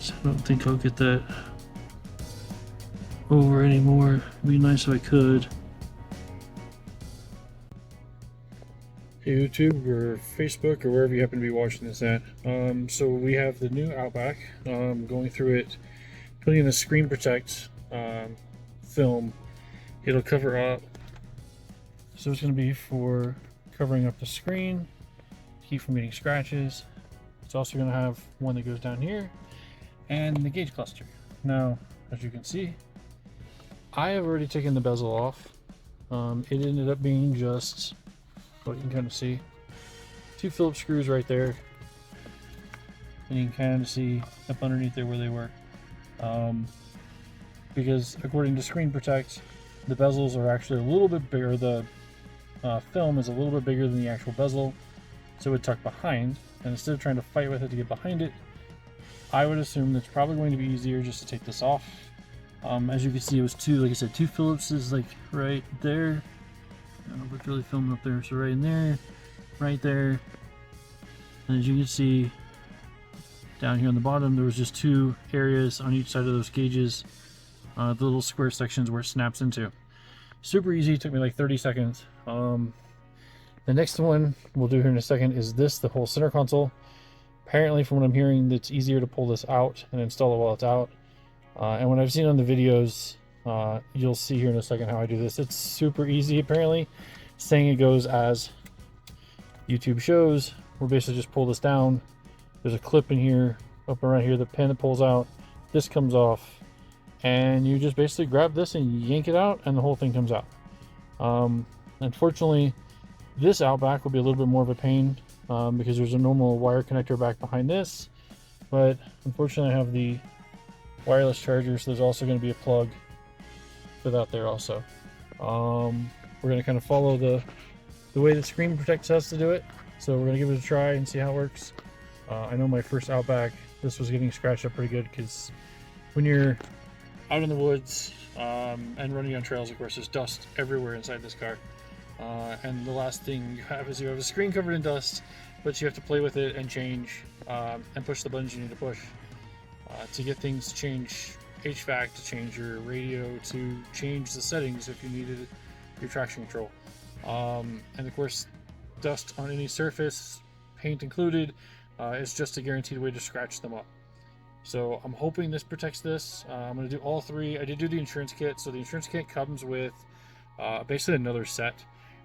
So I don't think I'll get that over anymore. It'd be nice if I could. Hey YouTube or Facebook or wherever you happen to be watching this at. So we have the new Outback. Going through it, putting in the screen protect film. It'll cover up. So it's going to be for covering up the screen, keep from getting scratches. It's also going to have one that goes down here and the gauge cluster. Now, as you can see, I have already taken the bezel off. It ended up being just, what you can kind of see, 2 Phillips screws right there. And you can kind of see up underneath there where they were. Because according to Screen Protect, the bezels are actually a little bit bigger. The film is a little bit bigger than the actual bezel, so it would tuck behind. And instead of trying to fight with it to get behind it, I would assume that's probably going to be easier just to take this off. As you can see, it was like I said, 2 Phillipses like right there. I don't know if it's really filming up there, so right in there, right there. And as you can see, down here on the bottom, there was just 2 areas on each side of those gauges, the little square sections where it snaps into. Super easy, it took me like 30 seconds. The next one we'll do here in a second is the whole center console. Apparently, from what I'm hearing, it's easier to pull this out and install it while it's out. And what I've seen on the videos, you'll see here in a second how I do this. It's super easy, apparently. Saying it goes as YouTube shows. We'll basically just pull this down. There's a clip in here, up around here, the pin that pulls out. This comes off. And you just basically grab this and yank it out, and the whole thing comes out. Unfortunately, this Outback will be a little bit more of a pain because there's a normal wire connector back behind this. But unfortunately, I have the wireless charger, so there's also going to be a plug for that there also. We're going to kind of follow the way that Screen Protect says to do it. So we're going to give it a try and see how it works. I know my first Outback, this was getting scratched up pretty good because when you're out in the woods and running on trails, of course, there's dust everywhere inside this car. And the last thing you have is you have a screen covered in dust, but you have to play with it and change and push the buttons you need to push to get things to change HVAC, to change your radio, to change the settings if you needed your traction control. And of course, dust on any surface, paint included, is just a guaranteed way to scratch them up. So I'm hoping this protects this. I'm going to do all 3. I did do the insurance kit, so the insurance kit comes with basically another set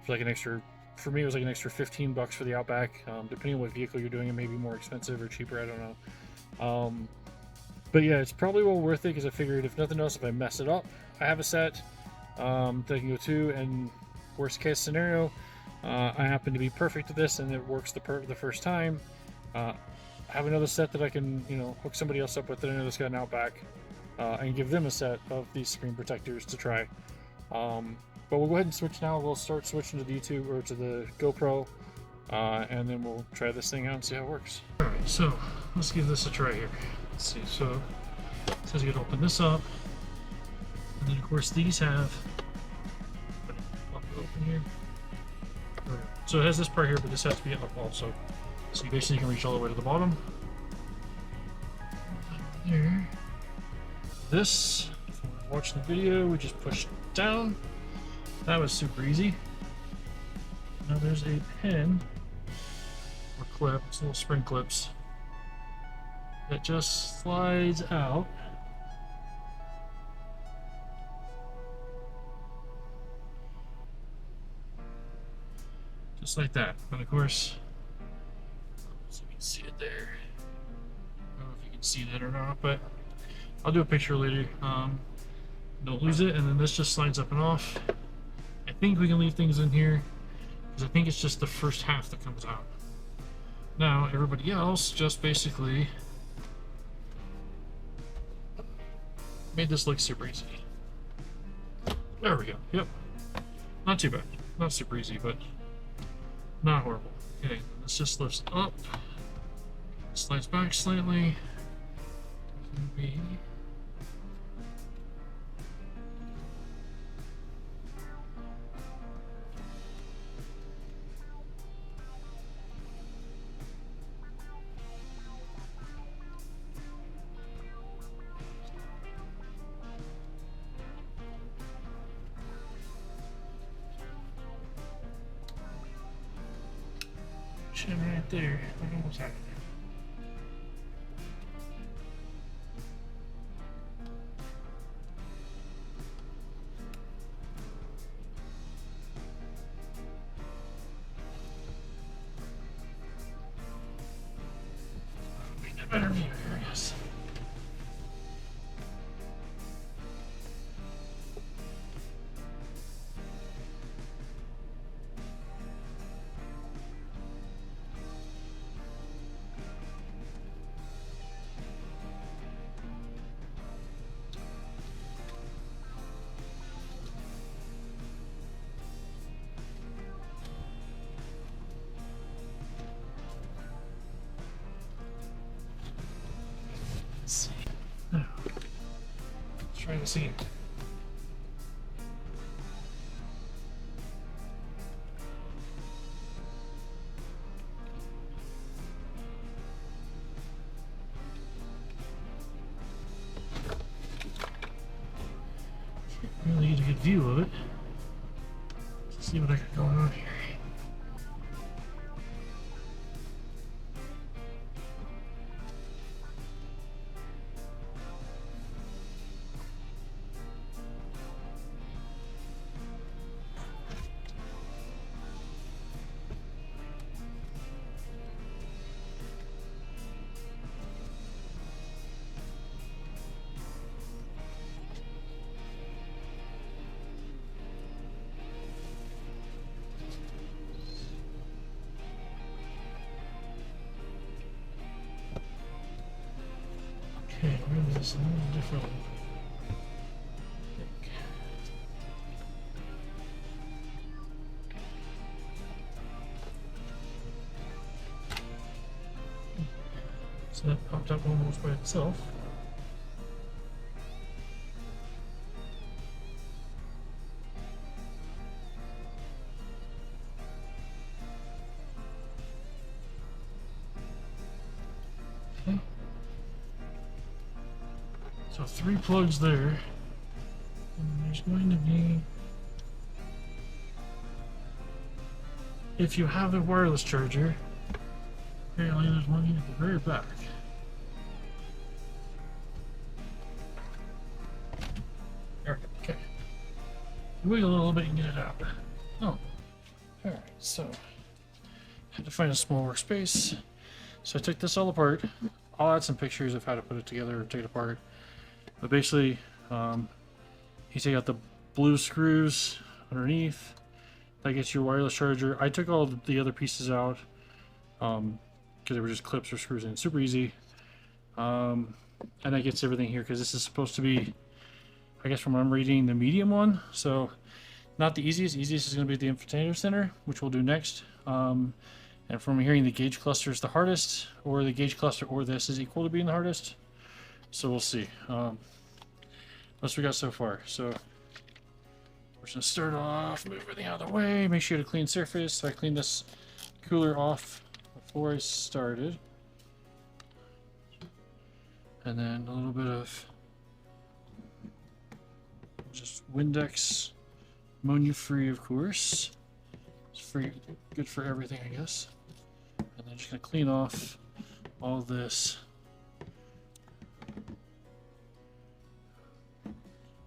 for like an extra, for me it was like an extra $15 for the Outback. Depending on what vehicle you're doing, it may be more expensive or cheaper, I don't know. But yeah, it's probably well worth it because I figured if nothing else, if I mess it up, I have a set that I can go to, and worst case scenario, I happen to be perfect at this and it works the first time. I have another set that I can, hook somebody else up with that I know that's got an Outback, and give them a set of these screen protectors to try. But we'll go ahead and switch now. We'll start switching to the YouTube or to the GoPro, and then we'll try this thing out and see how it works. All right, so let's give this a try here. Let's see. So it says you got to open this up, and then of course these have. Pop it open here. Right. So it has this part here, but this has to be up also. So you basically can reach all the way to the bottom. There. This, if you want to watch the video, we just push it down. That was super easy. Now there's a pin or clip, it's little spring clips that just slides out. Just like that. And of course, so you can see it there. I don't know if you can see that or not, but I'll do a picture later. Don't lose it, and then this just slides up and off. I think we can leave things in here because I think it's just the first half that comes out. Now everybody else just basically made this look super easy. There we go. Yep. Not too bad. Not super easy, but not horrible. Okay, this just lifts up, slides back slightly. Maybe. connection right there. I almost had it. Better view here, I guess. Let's see. Now, let's try to see it. Can't really get a good view of it. Let's see what I got going on here. Okay, maybe this is a little different. I think. So that popped up almost by itself. Okay. So 3 plugs there. And there's going to be, if you have a wireless charger, apparently there's one at the very back. There, okay. Wiggle a little bit and get it out. Oh, alright, so had to find a small workspace. So I took this all apart. I'll add some pictures of how to put it together or take it apart. But basically, you take out the blue screws underneath. That gets your wireless charger. I took all the other pieces out because they were just clips or screws in. Super easy. And that gets everything here because this is supposed to be, I guess from what I'm reading, the medium one. So not the easiest. Easiest is going to be the infotainment center, which we'll do next. And from hearing, the gauge cluster is the hardest, or the gauge cluster or this is equal to being the hardest. So we'll see. That's what we got so far. So we're just gonna start off, move everything out of the way, make sure you have a clean surface. So I cleaned this cooler off before I started. And then a little bit of just Windex, ammonia free, of course. It's free, good for everything, I guess. And then just gonna clean off all this.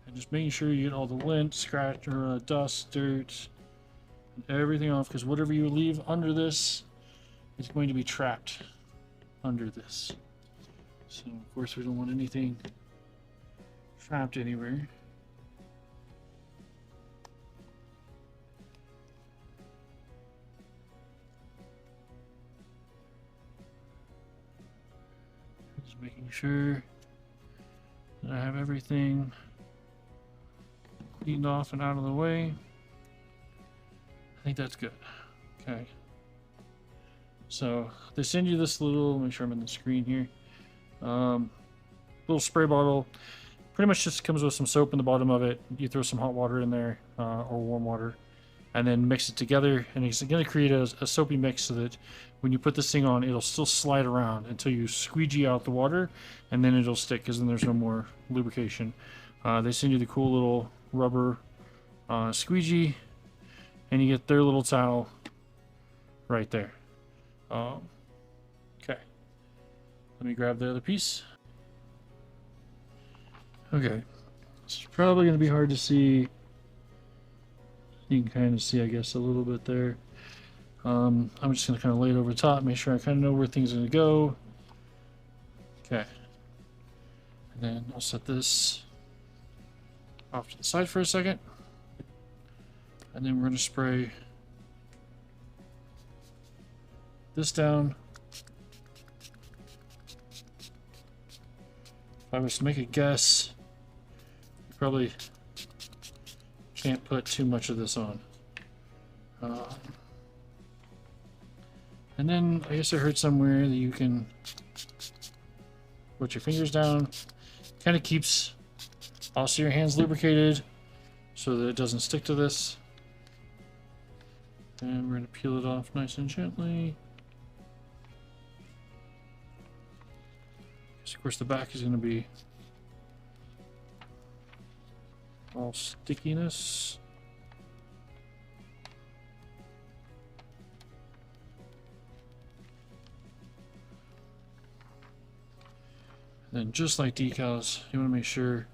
And just making sure you get all the lint, scratch, or dust, dirt, and everything off, because whatever you leave under this is going to be trapped under this. So of course we don't want anything trapped anywhere. Just making sure that I have everything cleaned off and out of the way. I think that's good. Okay. So they send you this little, make sure I'm in the screen here. Little spray bottle. Pretty much just comes with some soap in the bottom of it. You throw some hot water in there, or warm water, and then mix it together. And it's going to create a soapy mix so that when you put this thing on, it'll still slide around until you squeegee out the water, and then it'll stick, because then there's no more lubrication. They send you the cool little rubber squeegee, and you get their little towel right there. Okay. Let me grab the other piece. Okay. It's probably going to be hard to see. You can kind of see, I guess, a little bit there. I'm just going to kind of lay it over the top, make sure I kind of know where things are going to go. Okay. And then I'll set this off to the side for a second. And then we're going to spray this down. If I was to make a guess, you probably can't put too much of this on. And then I guess I heard somewhere that you can put your fingers down. Kind of keeps also your hands lubricated so that it doesn't stick to this. And we're going to peel it off nice and gently. Of course, the back is going to be all stickiness. And then just like decals, you want to make sure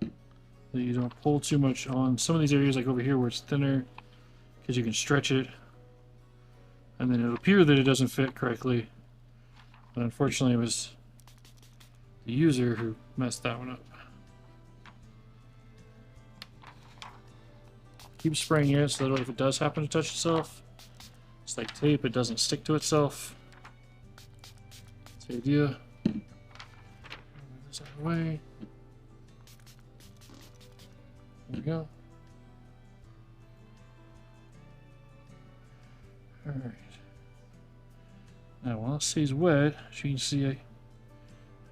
that you don't pull too much on some of these areas, like over here where it's thinner, because you can stretch it and then it'll appear that it doesn't fit correctly, but unfortunately it was the user who messed that one up. Keep spraying it so that if it does happen to touch itself, it's like tape, it doesn't stick to itself. That's the idea. Move this out of the way. There we go. Alright. Now while it stays wet, as you can see, I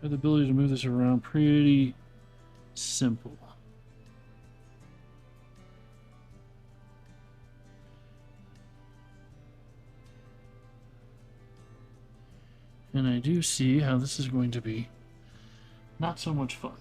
have the ability to move this around pretty simple. And I do see how this is going to be not so much fun.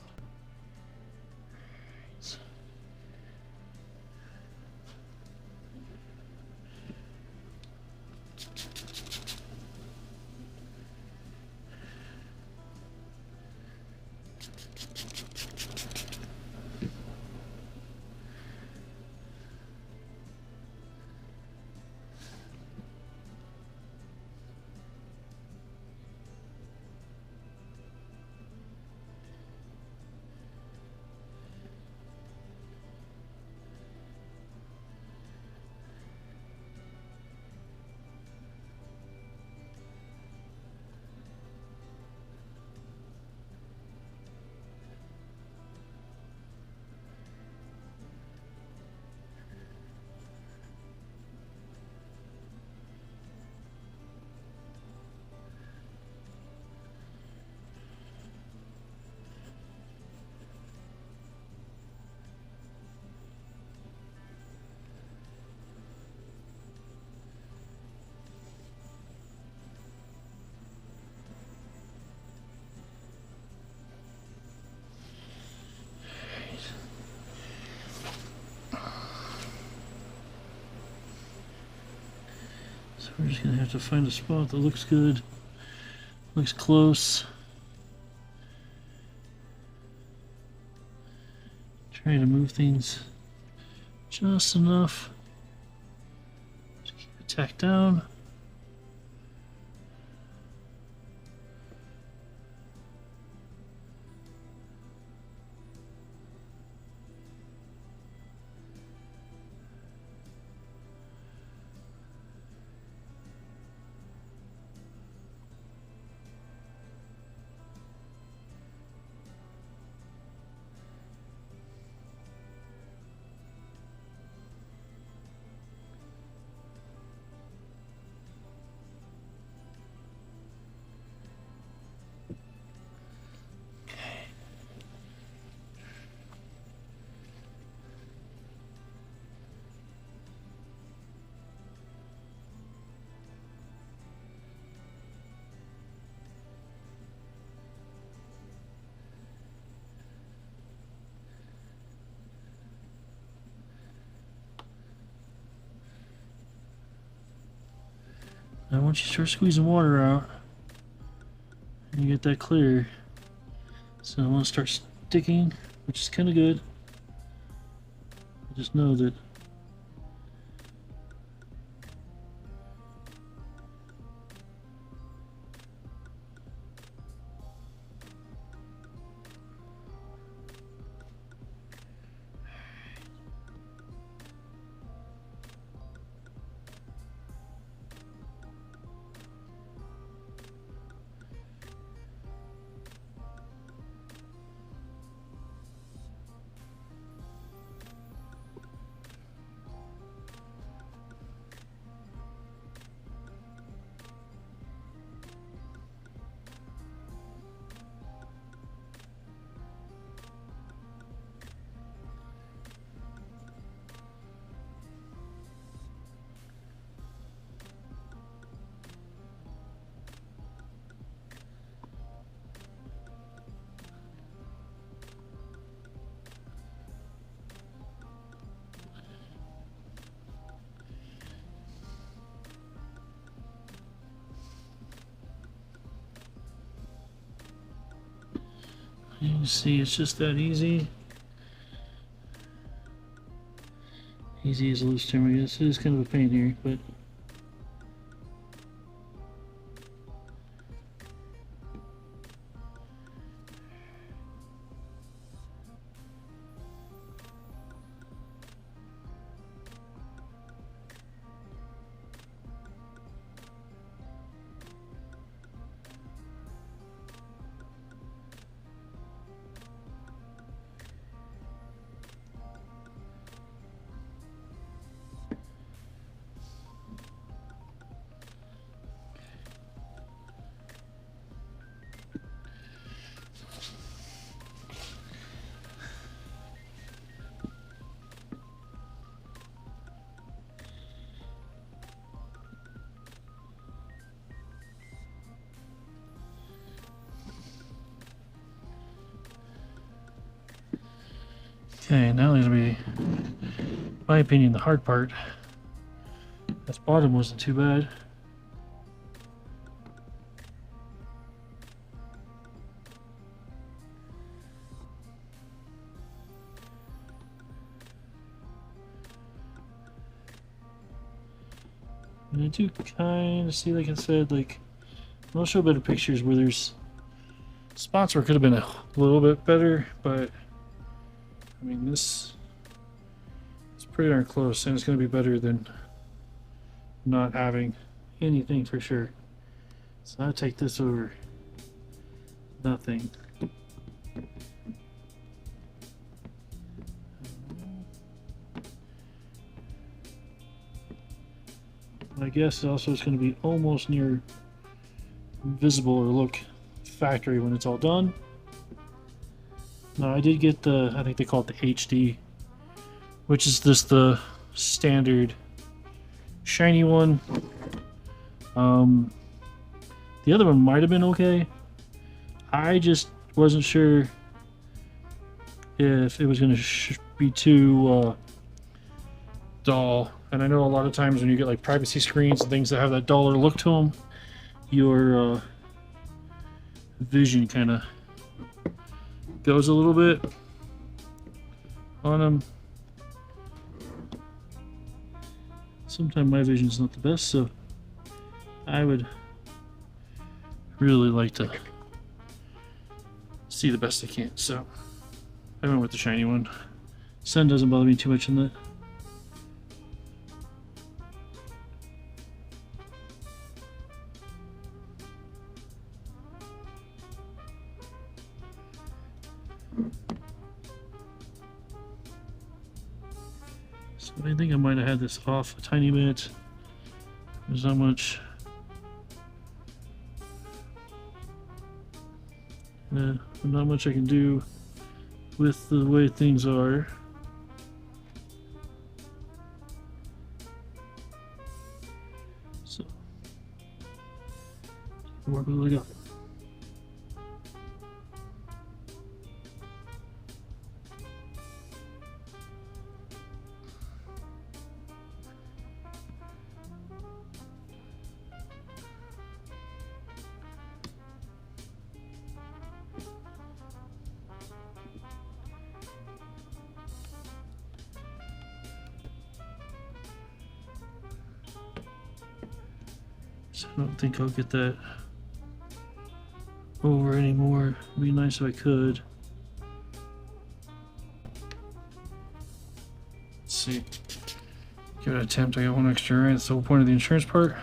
So we're just going to have to find a spot that looks good, looks close. Trying to move things just enough. Just keep it tacked down. And once you start squeezing water out, and you get that clear, so I want to start sticking, which is kind of good. I just know that you can see it's just that easy. Easy as a loose term, I guess. It is kind of a pain here, but okay, now there's gonna be, in my opinion, the hard part. This bottom wasn't too bad. And I do kind of see, like I said, like, I'll show better pictures where there's spots where it could have been a little bit better, but I mean, this is pretty darn close, and it's going to be better than not having anything for sure. So I'll take this over nothing. My guess also it's going to be almost near visible or look factory when it's all done. Now I did get the, I think they call it the HD, which is just the standard shiny one. The other one might have been okay. I just wasn't sure if it was going to be too dull. And I know a lot of times when you get like privacy screens and things that have that duller look to them, your vision kind of goes a little bit on them. Sometimes my vision's not the best, so I would really like to see the best I can. So I went with the shiny one. Sun doesn't bother me too much in that. So I think I might have had this off a tiny bit. There's not much. Not much I can do with the way things are. So, where will I go? So I don't think I'll get that over anymore. It'd be nice if I could. Let's see. Give it an attempt. I got one extra, right? That's the whole point of the insurance part.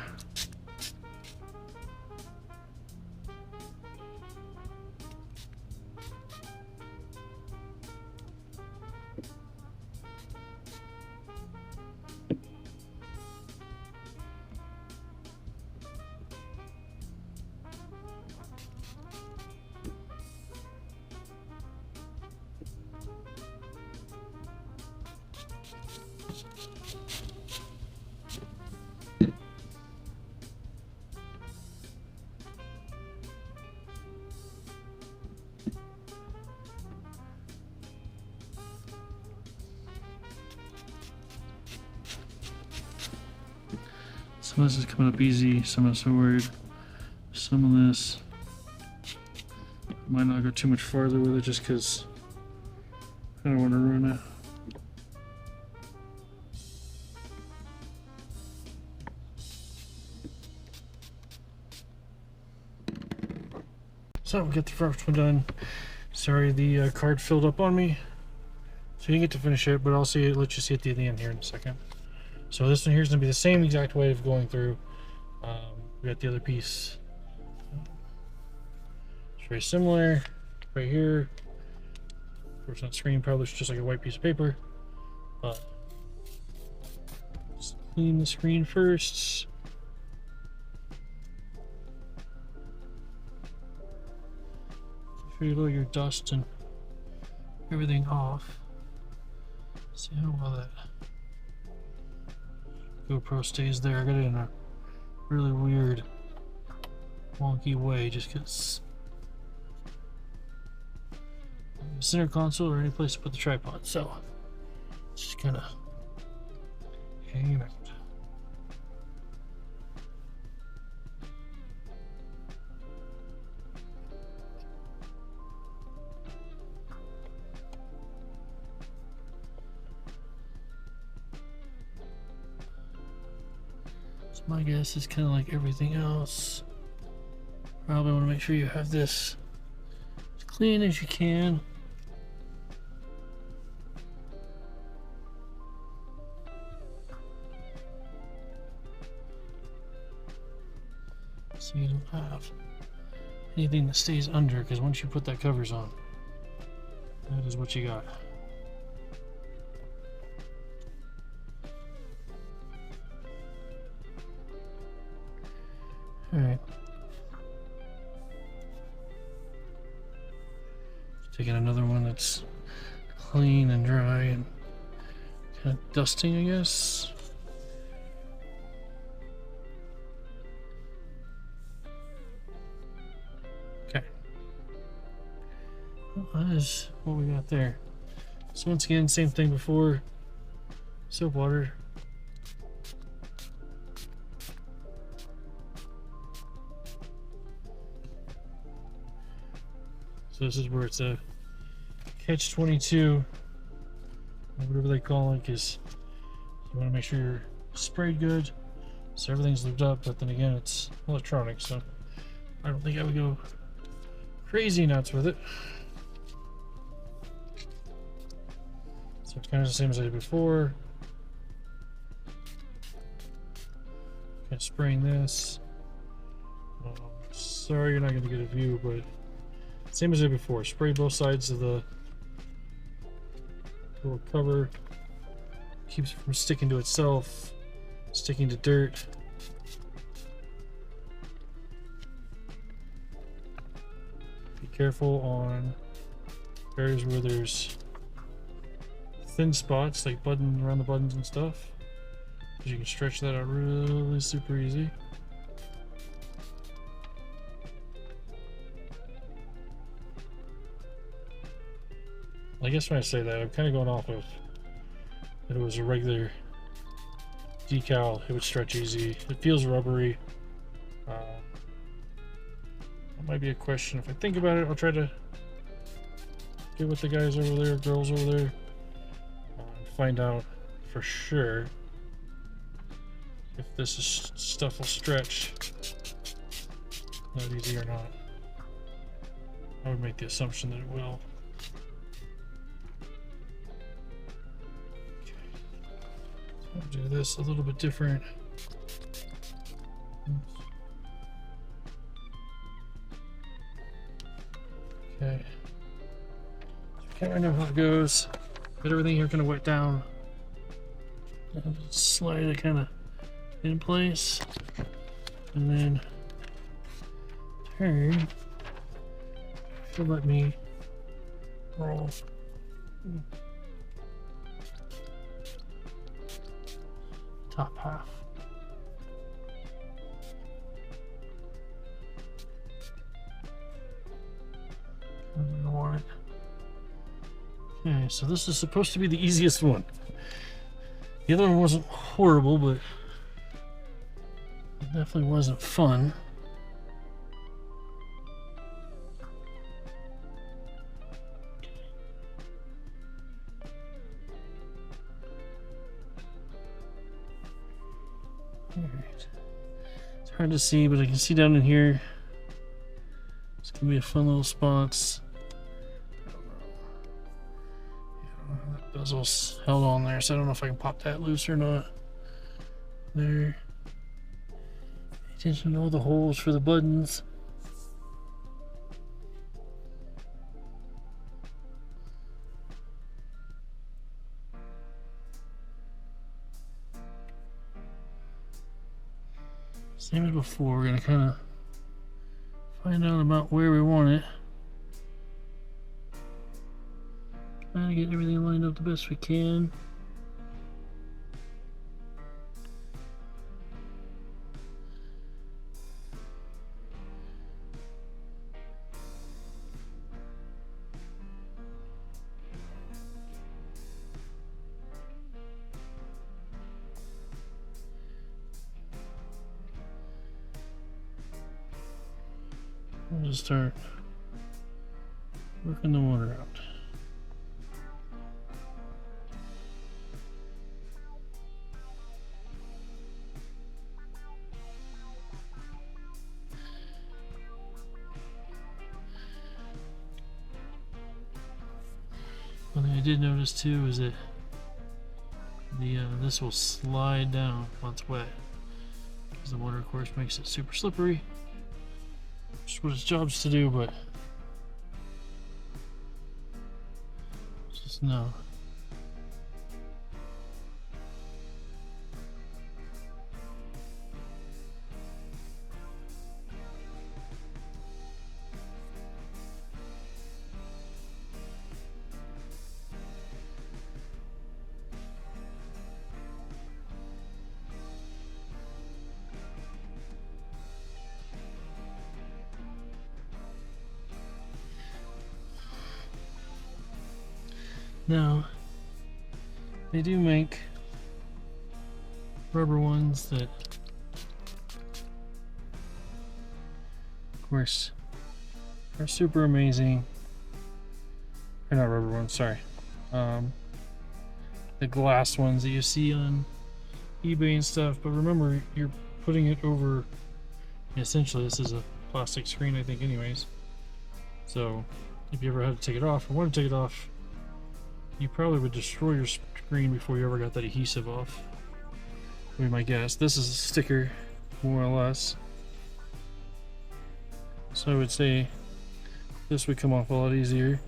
Some of this is coming up easy, some of it's hard. Some of this I might not go too much farther with it just because I don't want to ruin it. So we'll get the first one done. Sorry, the card filled up on me, so you get to finish it, but I'll see it. Let you see it at the end here in a second. So this one here is going to be the same exact way of going through. We got the other piece. It's very similar. Right here. Of course, on screen, probably just like a white piece of paper. But just clean the screen first. Get all your dust and everything off. See how well that GoPro stays there. I got it in a really weird, wonky way just because center console or any place to put the tripod, so just kind of hanging out. So my guess is kind of like everything else. Probably want to make sure you have this as clean as you can. So you don't have anything that stays under, because once you put that covers on, that is what you got. Alright. Taking another one that's clean and dry and kind of dusting, I guess. Okay. Well, that is what we got there. So once again, same thing before. Soap water. So this is where it's a catch-22, or whatever they call it, because you want to make sure you're sprayed good, so everything's lubed up. But then again, it's electronic, so I don't think I would go crazy nuts with it. So it's kind of the same as I did before. Kind of spraying this. Sorry, you're not going to get a view, but same as I did before. Spray both sides of the little cover. Keeps it from sticking to itself, sticking to dirt. Be careful on areas where there's thin spots, like around the buttons and stuff, because you can stretch that out really super easy. I guess when I say that, I'm kind of going off of if it was a regular decal, it would stretch easy. It feels rubbery. That might be a question. If I think about it, I'll try to get with the guys over there, girls over there, and find out for sure. if this is, stuff will stretch that easy or not. I would make the assumption that it will. Okay. So I'll do this a little bit different. Okay. So I can't really know how it goes. Get everything here kind of wet down. And just slide it kind of in place. And then turn. Should let me roll. Top half. Ignore it. Okay, so this is supposed to be the easiest one. The other one wasn't horrible, but it definitely wasn't fun. Alright. It's hard to see, but I can see down in here. It's gonna be a fun little spots. I don't know. That bezel's held on there, so I don't know if I can pop that loose or not. There. Pay attention to all the holes for the buttons. Same as before, we're gonna kind of find out about where we want it. Trying to get everything lined up the best we can. We'll just start working the water out. One thing I did notice too is that the this will slide down once it's wet, because the water, of course, makes it super slippery. Just what its job's to do, but just know. Now, they do make rubber ones that, of course, are super amazing. Or not rubber ones, sorry. The glass ones that you see on eBay and stuff, but remember, you're putting it over, essentially this is a plastic screen, I think, anyways. So, if you ever had to take it off or want to take it off, you probably would destroy your screen before you ever got that adhesive off, would be my guess. This is a sticker, more or less. So I would say this would come off a lot easier.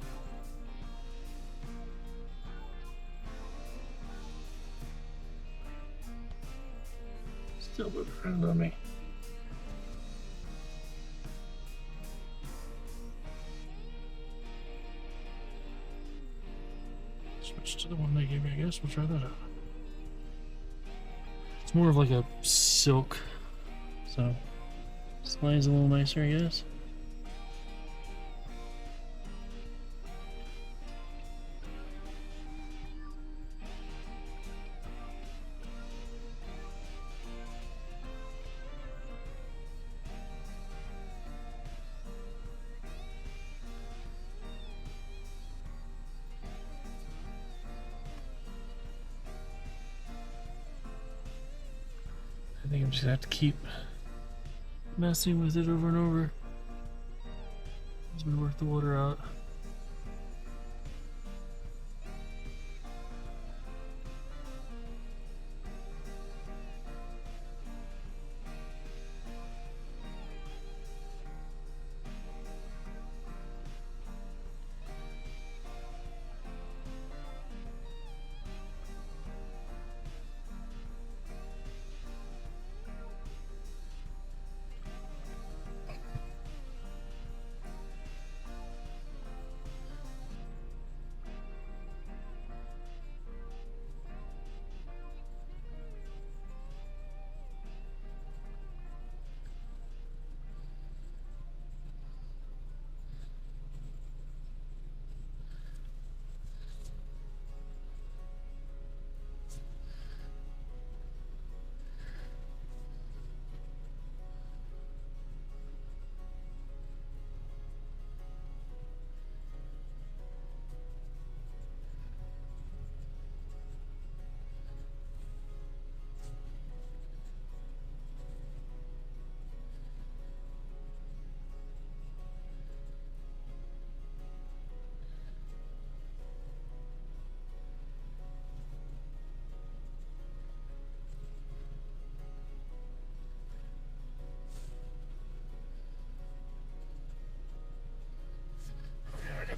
Still moving around on me. Switch to the one they gave me, I guess. We'll try that out. It's more of like a silk, so slides a little nicer, I guess. I think I'm just gonna have to keep messing with it over and over. It's gonna work the water out.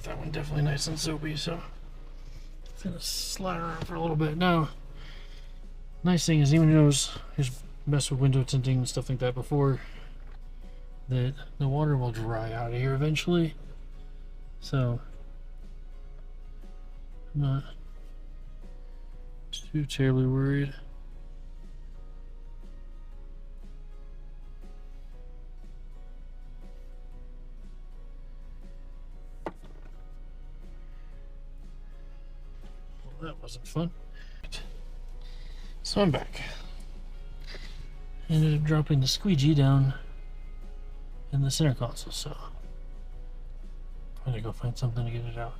That one definitely nice and soapy, so it's gonna slide around for a little bit. Now, nice thing is, even though he's messed with window tinting and stuff like that before, that the water will dry out of here eventually. So I'm not too terribly worried. That wasn't fun. So I'm back. Ended up dropping the squeegee down in the center console, so I'm gonna go find something to get it out.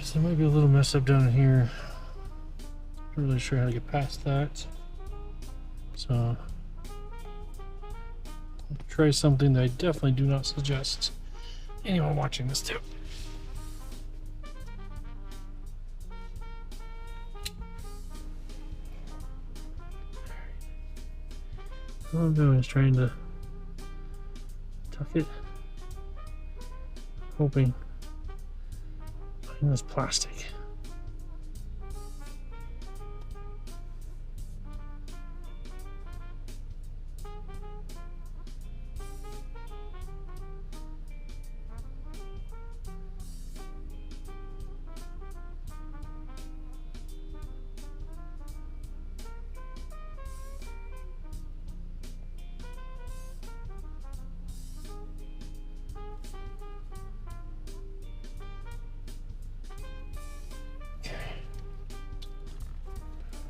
So there might be a little mess up down here. Not really sure how to get past that. So I'll try something that I definitely do not suggest anyone watching this do. All I'm doing is trying to tuck it, hoping behind this plastic.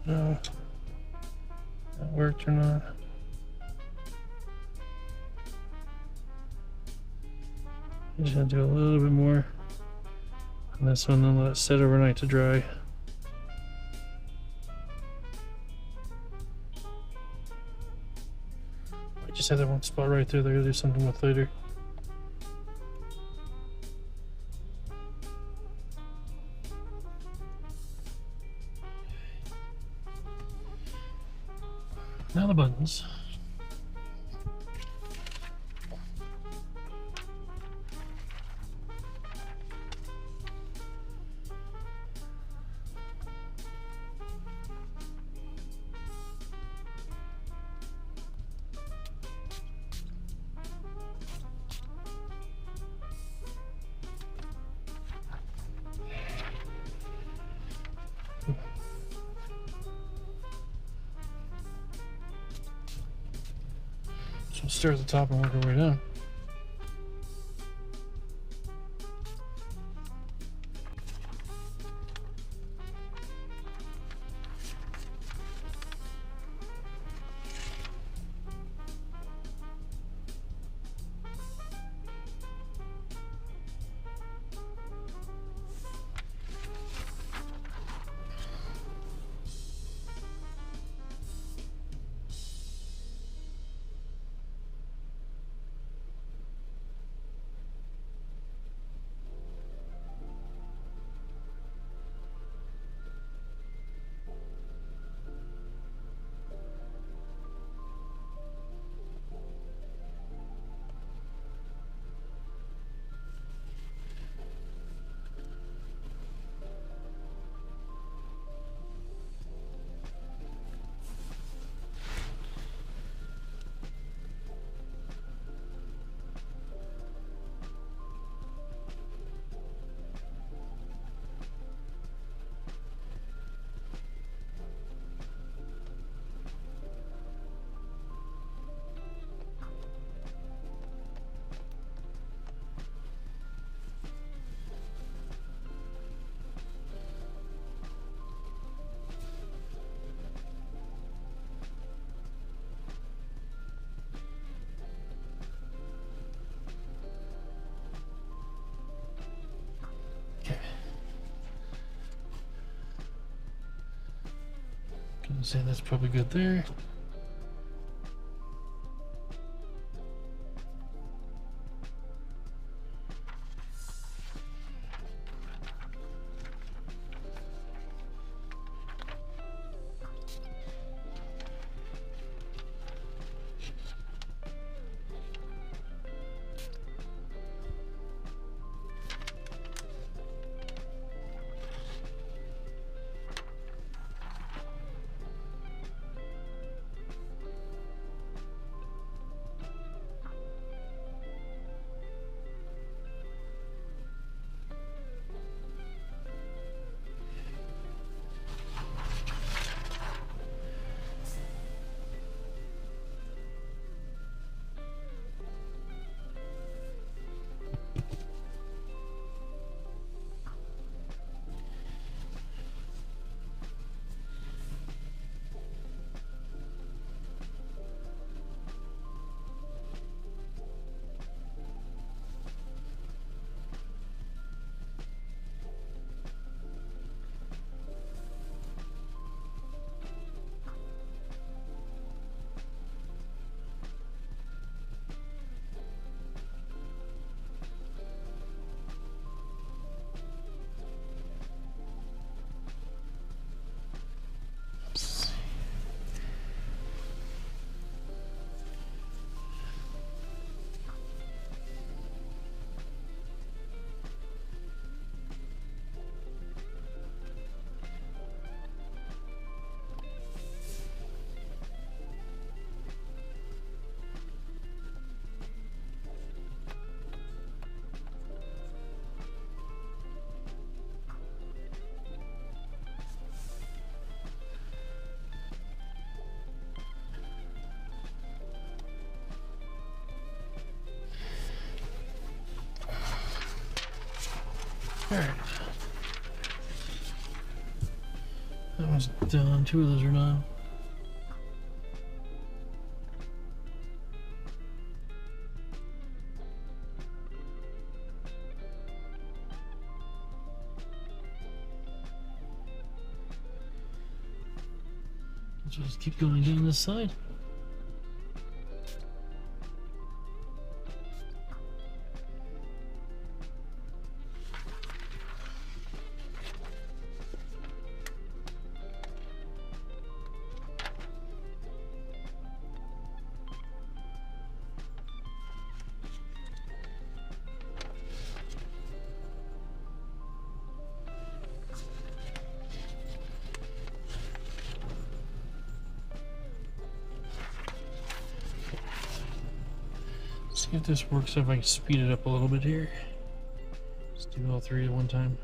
No, that worked or not. I just gotta do a little bit more on this one and let it sit overnight to dry. I just had that one spot right there that I gotta do something with later. Now the buttons. So we'll start at the top and work our way down. Gonna say that's probably good there. Alright. That one's done. 2 of those are done. Just keep going down this side. See if this works, if I can speed it up a little bit here. Let's do all 3 at one time.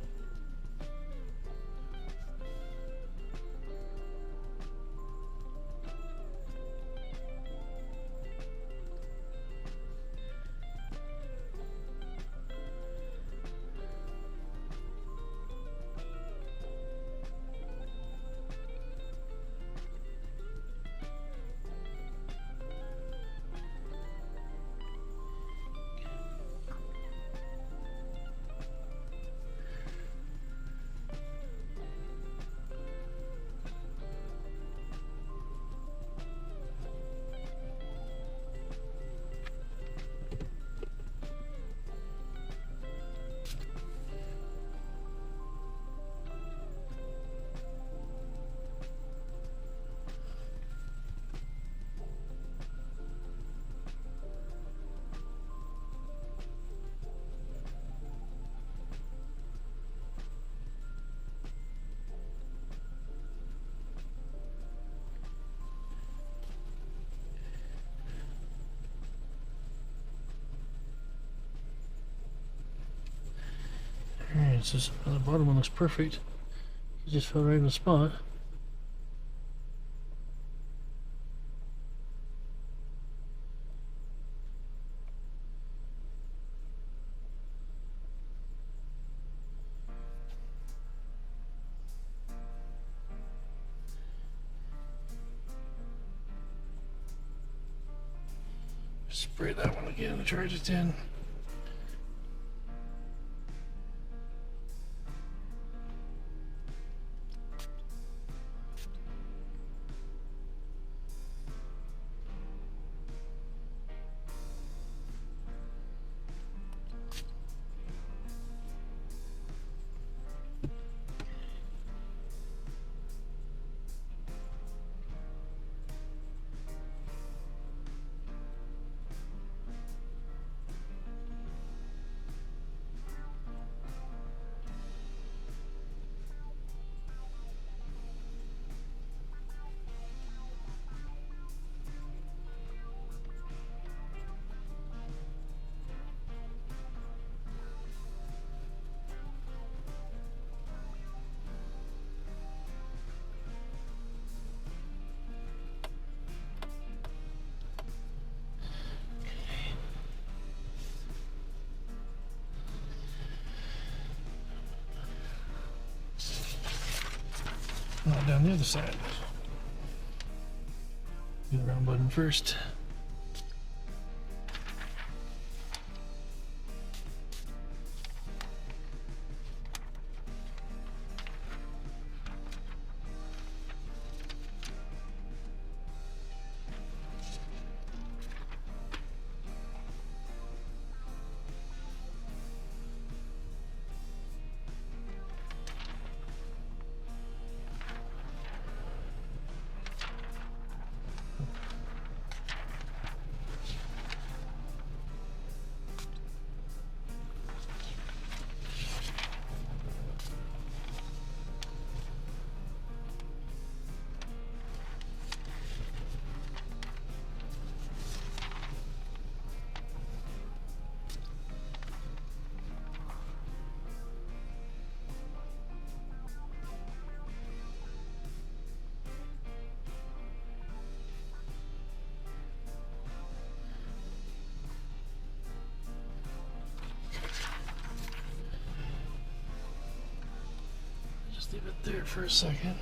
Alright, so the bottom one looks perfect. It just fell right in the spot. Spray that one again and charge it in. Now down the other side. Do the round button first. Leave it there for a second.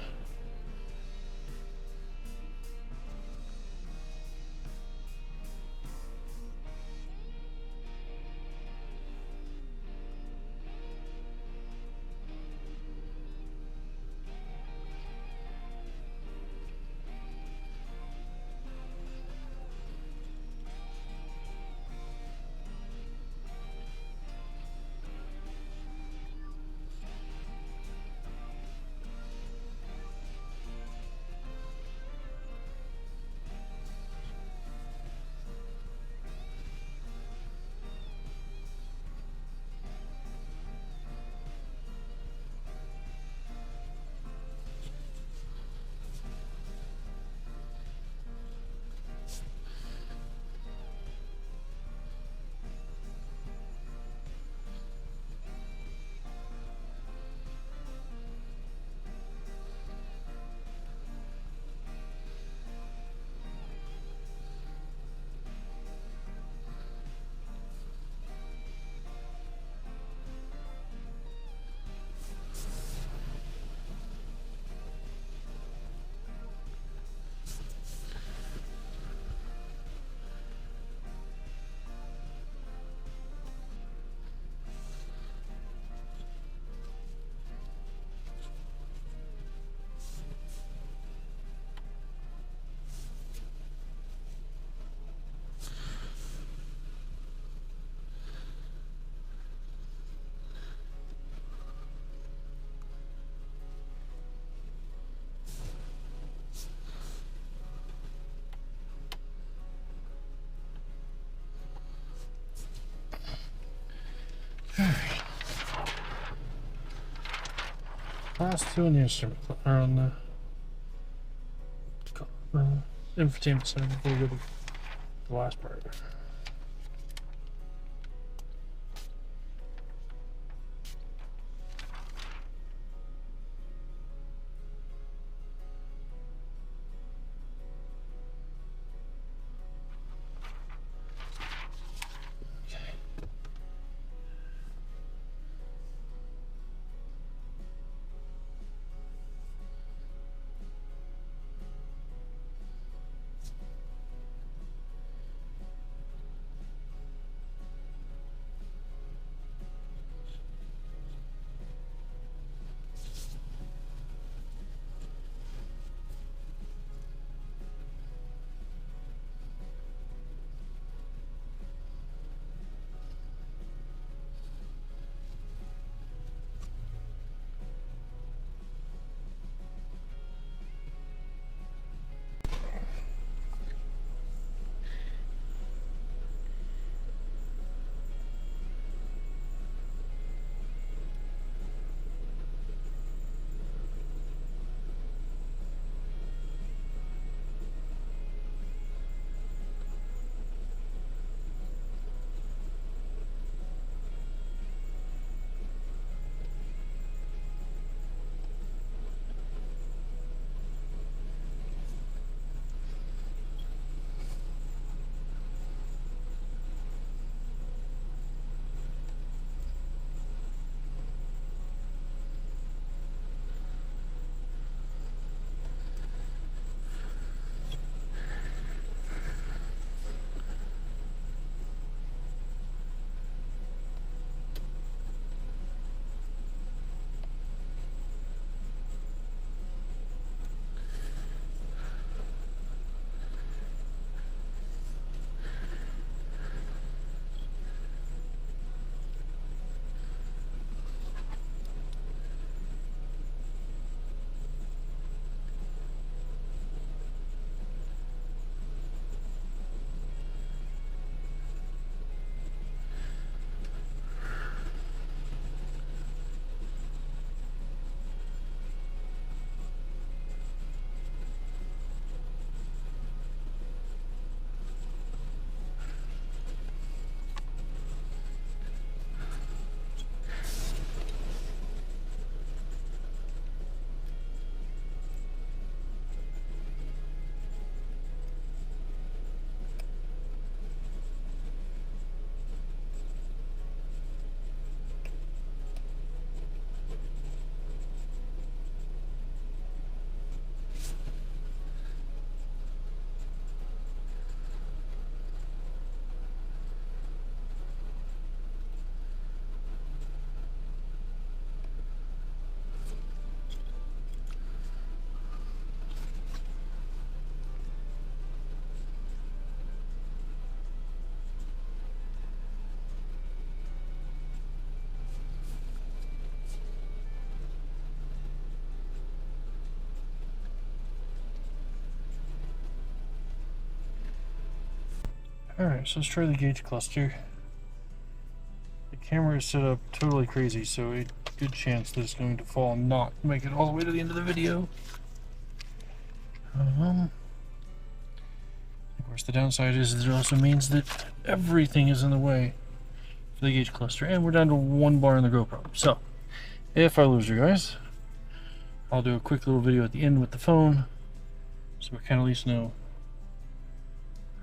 Last two on the instrument, or on the infotainment center before we go to the last part. Alright, so let's try the gauge cluster. The camera is set up totally crazy, so a good chance that it's going to fall and not make it all the way to the end of the video. Of course, the downside is that it also means that everything is in the way for the gauge cluster, and we're down to 1 bar in the GoPro. So, if I lose you guys, I'll do a quick little video at the end with the phone, so we can at least know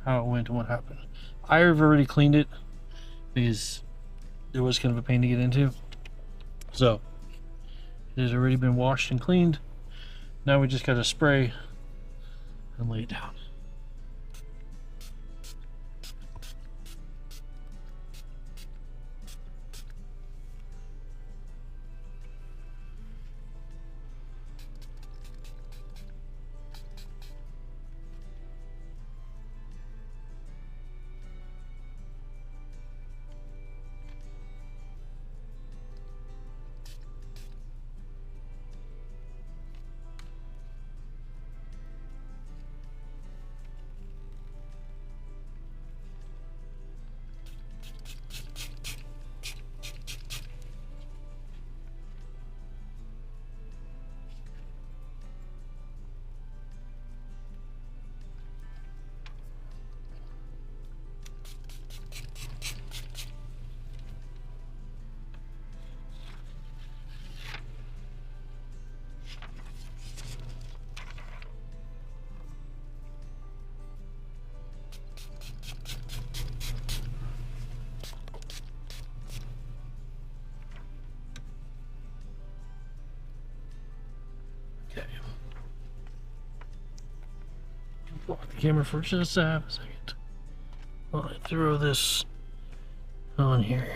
how it went and what happened. I've already cleaned it because it was kind of a pain to get into. So, it has already been washed and cleaned. Now we just got to spray and lay it down. Block the camera for just a second while I throw this on here.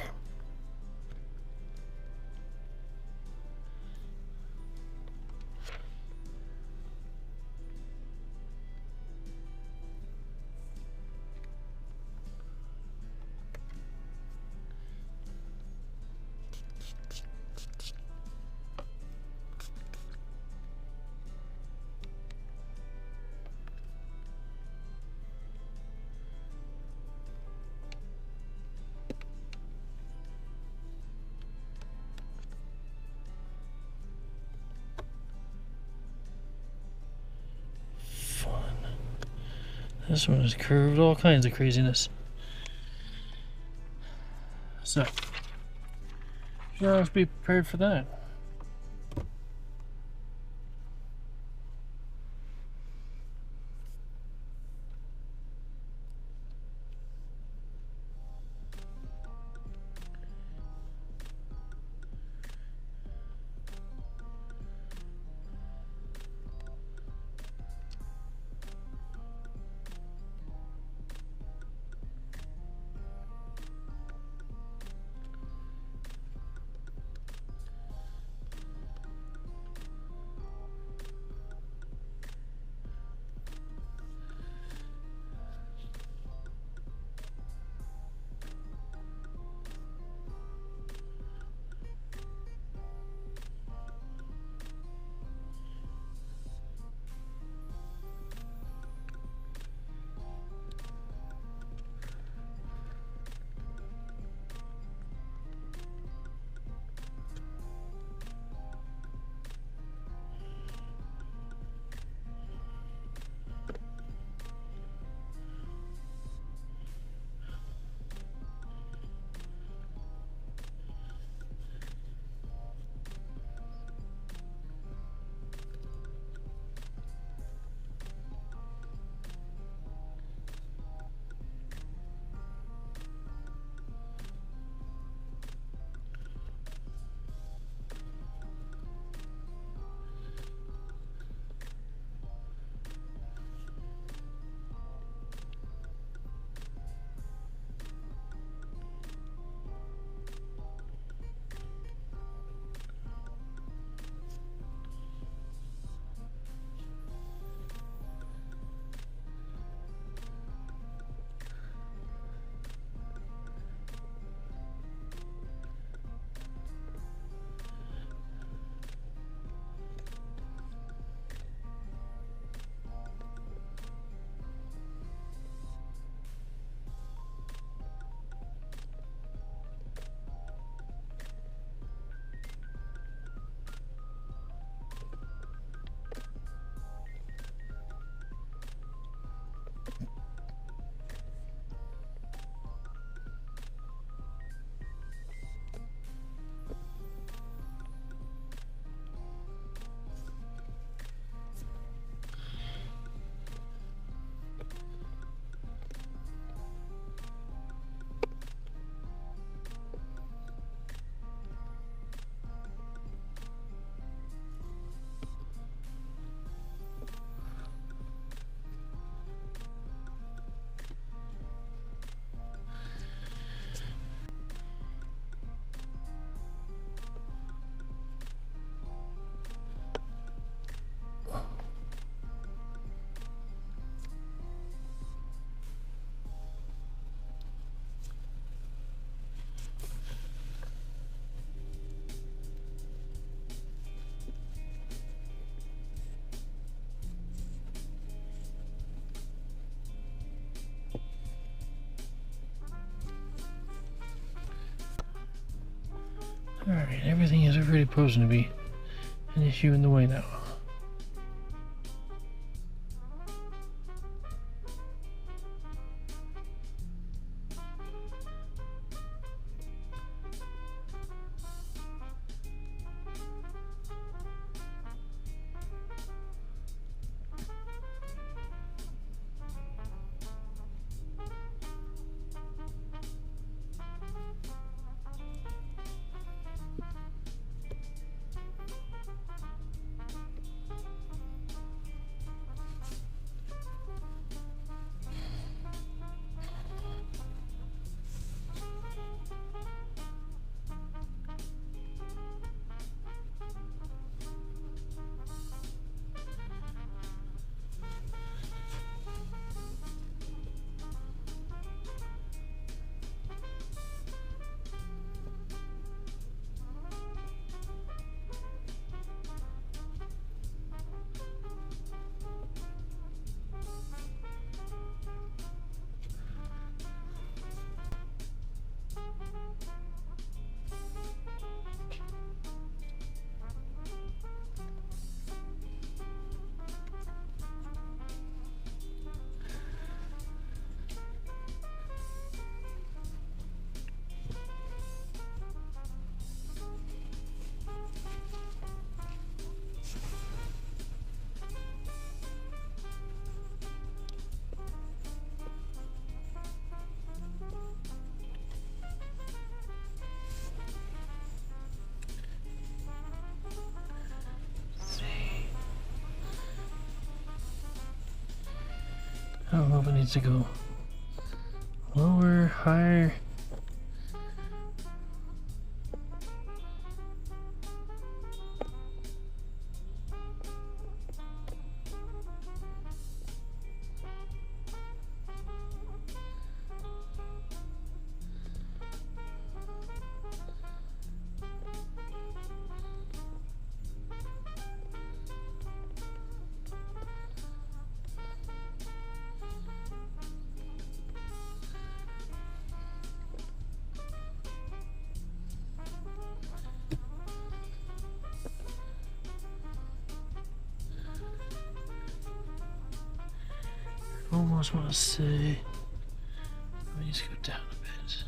This one is curved, all kinds of craziness. So, you always be prepared for that. Alright, everything is already posing to be an issue in the way now. I don't know if it needs to go lower, higher. Almost want to say, let me just go down a bit.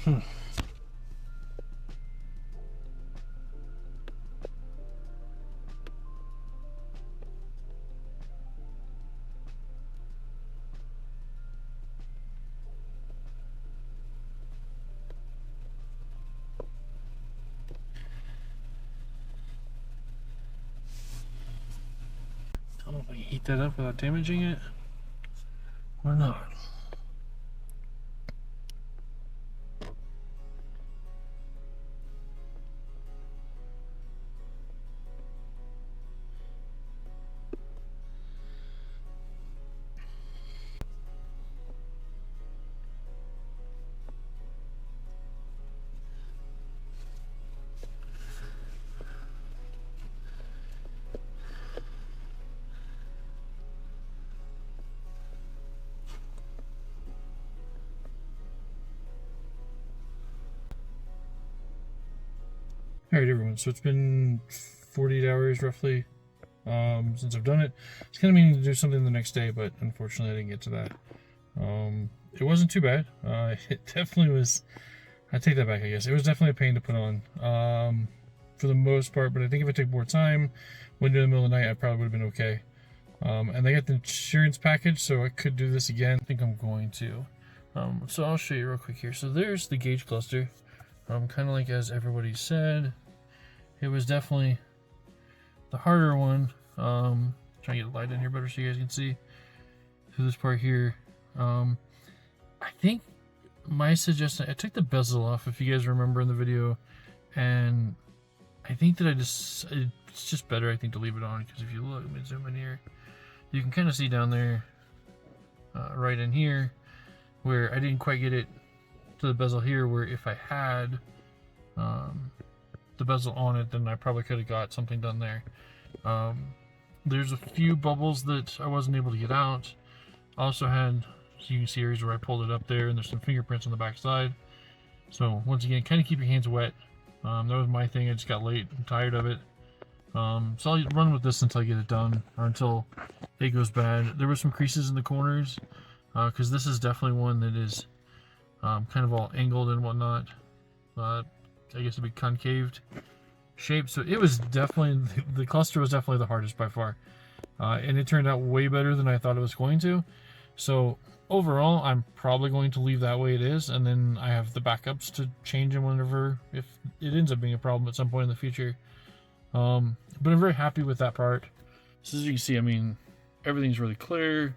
I don't know if I can heat that up without damaging it or not. Alright everyone, so it's been 48 hours roughly since I've done it. It's kind of meaning to do something the next day, but unfortunately I didn't get to that. It wasn't too bad. It definitely was, I take that back I guess. It was definitely a pain to put on for the most part, but I think if I took more time, when in the middle of the night, I probably would have been okay. And I got the insurance package, so I could do this again. I think I'm going to. So I'll show you real quick here. So there's the gauge cluster. Kind of like as everybody said, it was definitely the harder one. Trying to get a light in here better so you guys can see through this part here. I think my suggestion, I took the bezel off if you guys remember in the video, and I think that it's just better I think to leave it on, because if you look, let me zoom in here, you can kind of see down there right in here where I didn't quite get it to the bezel here, where if I had the bezel on it, then I probably could have got something done there. There's a few bubbles that I wasn't able to get out. I also had, so you can see areas where I pulled it up there, and there's some fingerprints on the back side. So once again, kind of keep your hands wet. That was my thing. I just got late. I'm tired of it. So I'll run with this until I get it done, or until it goes bad. There were some creases in the corners, because this is definitely one that is kind of all angled and whatnot. I guess it'd be concaved shape. So it was definitely, the cluster was definitely the hardest by far. And it turned out way better than I thought it was going to. So overall, I'm probably going to leave that way it is, and then I have the backups to change them whenever, if it ends up being a problem at some point in the future. But I'm very happy with that part. So as you can see, I mean, everything's really clear.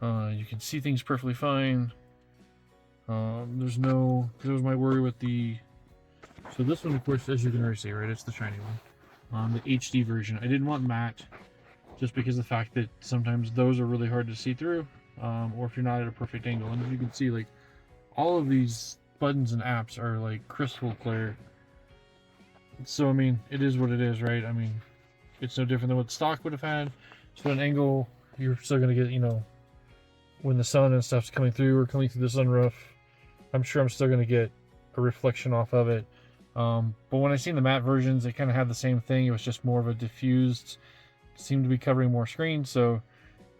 You can see things perfectly fine. There's no, because it was my worry with the, so this one, of course, as you can already see, right, it's the shiny one. The HD version. I didn't want matte, just because of the fact that sometimes those are really hard to see through, or if you're not at a perfect angle. And as you can see, like, all of these buttons and apps are like crystal clear. So I mean, it is what it is, right? I mean, it's no different than what stock would have had. So at an angle, you're still gonna get, you know, when the sun and stuff's coming through or coming through the sunroof, I'm sure I'm still gonna get a reflection off of it. But when I seen the matte versions, they kind of had the same thing. It was just more of a diffused, seemed to be covering more screen. So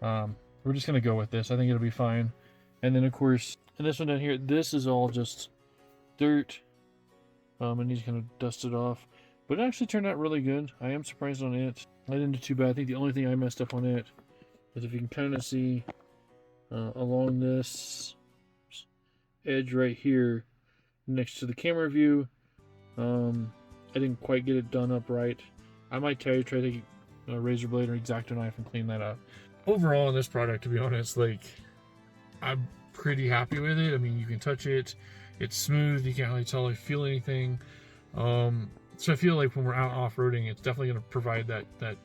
we're just gonna go with this. I think it'll be fine. And then of course, and this one down here, this is all just dirt. I need to kind of dust it off, but it actually turned out really good. I am surprised on it. I didn't do too bad. I think the only thing I messed up on it is, if you can kind of see along this edge right here next to the camera view, I didn't quite get it done up right. I might try to take a razor blade or X-Acto knife and clean that up. Overall on this product, to be honest, like, I'm pretty happy with it. I mean, you can touch it, it's smooth, you can't really tell or feel anything. So I feel like when we're out off-roading, it's definitely going to provide that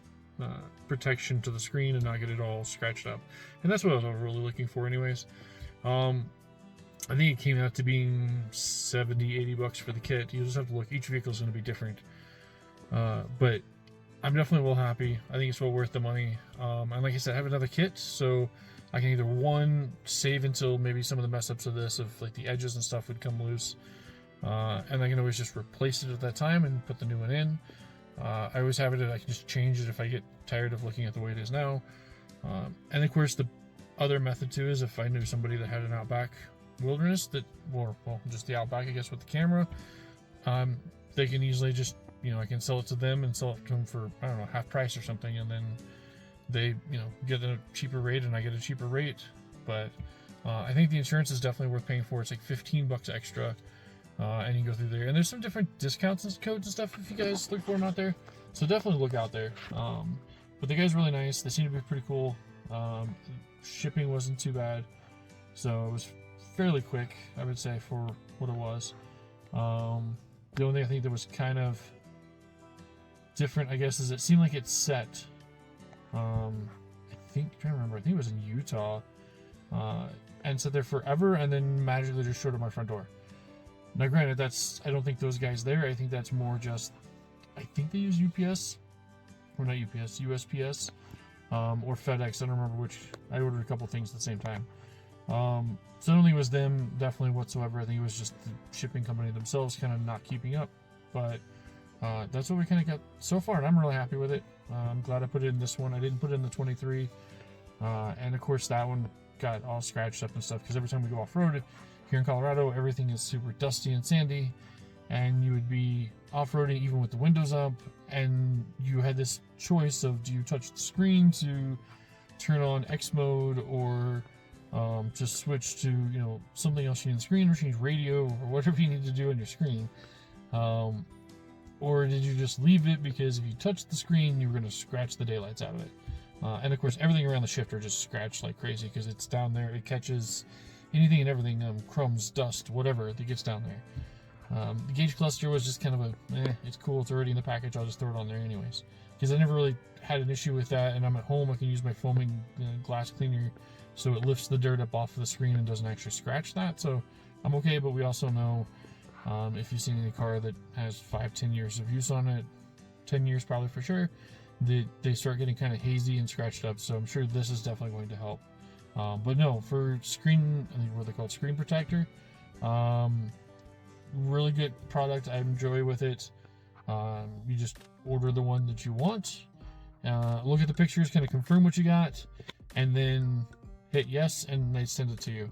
protection to the screen and not get it all scratched up. And that's what I was really looking for anyways. I think it came out to being 70, 80 bucks for the kit. You just have to look, each vehicle is going to be different. But I'm definitely well happy. I think it's well worth the money. And like I said, I have another kit, so I can either, one, save until maybe some of the mess ups of this, of like the edges and stuff would come loose, and I can always just replace it at that time and put the new one in. I always have it that I can just change it if I get tired of looking at the way it is now. And of course, the other method too is if I knew somebody that had an Outback wilderness that, or well, just the Outback, I guess, with the camera, they can easily just, you know, I can sell it to them and sell it to them for, I don't know, half price or something, and then they, you know, get a cheaper rate and I get a cheaper rate. But I think the insurance is definitely worth paying for. It's like $15 extra, and you go through there, and there's some different discounts and codes and stuff if you guys look for them out there, so definitely look out there. But the guy's really nice. They seem to be pretty cool. Shipping wasn't too bad, so it was fairly quick, I would say, for what it was. The only thing I think that was kind of different, I guess, is it seemed like it's set. I think, I'm trying to remember, I think it was in Utah, and sat there forever, and then magically just showed up my front door. Now, granted, that's, I don't think those guys there. I think that's more just, I think they use UPS, or not UPS, USPS, or FedEx. I don't remember which. I ordered a couple things at the same time. So I don't think it was them, definitely whatsoever. I think it was just the shipping company themselves kind of not keeping up. But that's what we kind of got so far, and I'm really happy with it. I'm glad I put it in this one. I didn't put it in the 23, and of course that one got all scratched up and stuff, because every time we go off-road here in Colorado, everything is super dusty and sandy, and you would be off-roading even with the windows up, and you had this choice of, do you touch the screen to turn on X mode, or just switch to, you know, something else on the screen, or change radio, or whatever you need to do on your screen, or did you just leave it because if you touched the screen you were going to scratch the daylights out of it. And of course everything around the shifter just scratched like crazy because it's down there. It catches anything and everything, crumbs, dust, whatever that gets down there. The gauge cluster was just kind of it's cool, it's already in the package, I'll just throw it on there anyways, because I never really had an issue with that, and I'm at home, I can use my foaming glass cleaner so it lifts the dirt up off of the screen and doesn't actually scratch that, so I'm okay. But we also know, if you've seen any car that has 5-10 years of use on it, 10 years probably for sure, they start getting kind of hazy and scratched up, so I'm sure this is definitely going to help. But no, for screen, I think what they call it, screen protector, really good product. I enjoy with it. You just order the one that you want, look at the pictures, kind of confirm what you got, and then hit yes, and they send it to you.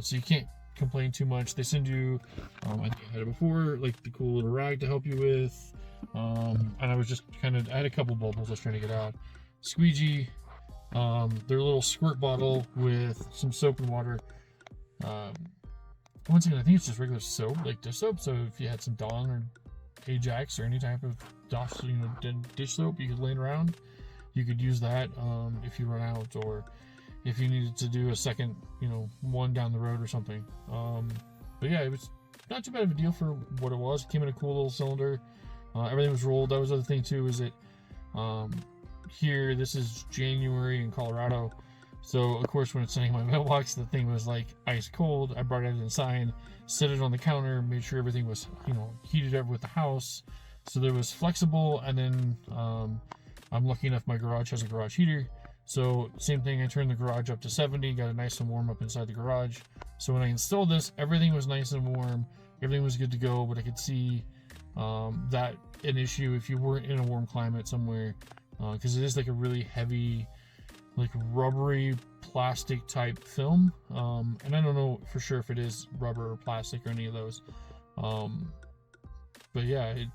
So you can't complain too much. They send you, I think I had it before, like the cool little rag to help you with, and I was just kind of, I had a couple bubbles I was trying to get out. Squeegee, their little squirt bottle with some soap and water. Once again, I think it's just regular soap, like dish soap. So if you had some Dawn or Ajax or any type of dish soap you could lay around, you could use that if you run out, or if you needed to do a second, one down the road or something. But yeah, it was not too bad of a deal for what it was. It came in a cool little cylinder. Everything was rolled. That was the other thing too, is that here, this is January in Colorado. So of course, when it's sitting in my mailbox, the thing was like ice cold. I brought it inside, set it on the counter, made sure everything was, heated up with the house. So there was flexible, and then I'm lucky enough my garage has a garage heater. So same thing, I turned the garage up to 70, got it nice and warm up inside the garage. So when I installed this, everything was nice and warm, everything was good to go. But I could see that an issue if you weren't in a warm climate somewhere, because it is like a really heavy, like rubbery plastic type film, and I don't know for sure if it is rubber or plastic or any of those, but yeah, you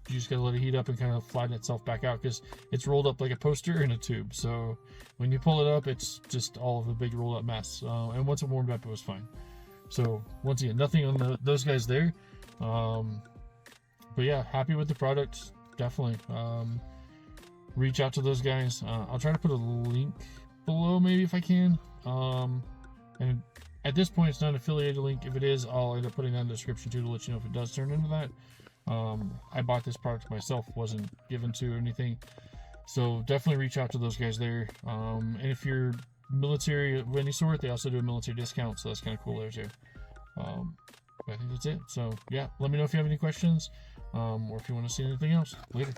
just gotta let it heat up and kind of flatten itself back out, because it's rolled up like a poster in a tube. So when you pull it up, it's just all of a big rolled up mess, and once it warmed up, it was fine. So once again, nothing on those guys there, but yeah, happy with the product, definitely. Reach out to those guys. I'll try to put a link below maybe if I can, and at this point it's not an affiliated link. If it is, I'll end up putting that in the description too, to let you know if it does turn into that. I bought this product myself, wasn't given to or anything, so definitely reach out to those guys there. And if you're military of any sort, they also do a military discount, so that's kind of cool there too. But I think that's it. So yeah, let me know if you have any questions, or if you want to see anything else. Later.